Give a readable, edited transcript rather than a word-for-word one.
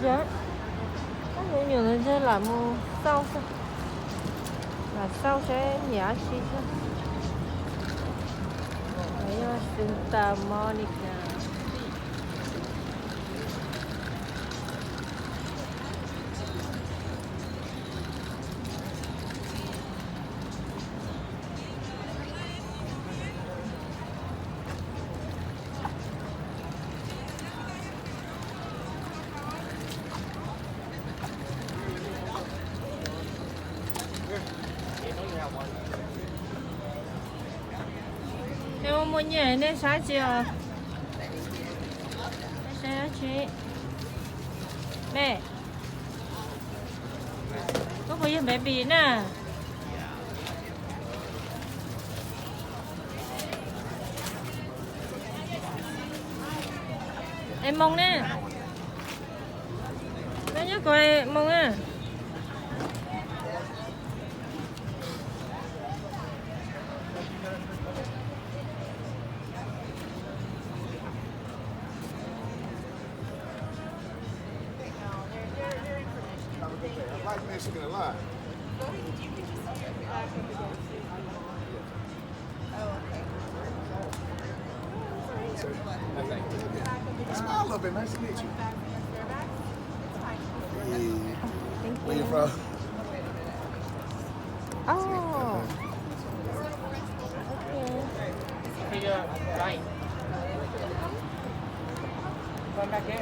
不觉得？但是有人在栏目烧烧，那烧些牙齿的，还有Santa Monica。Em mua nhẹ nên sao chưa? Sao chị? Mẹ. Có bao giờ bé bị nè? Em mong nè. Nó nhớ coi mong à. I like Mexican a lot. Smile a little bit. Nice to meet you. Hey. Thank Where you you. from? Oh. Okay. Right. Come back here.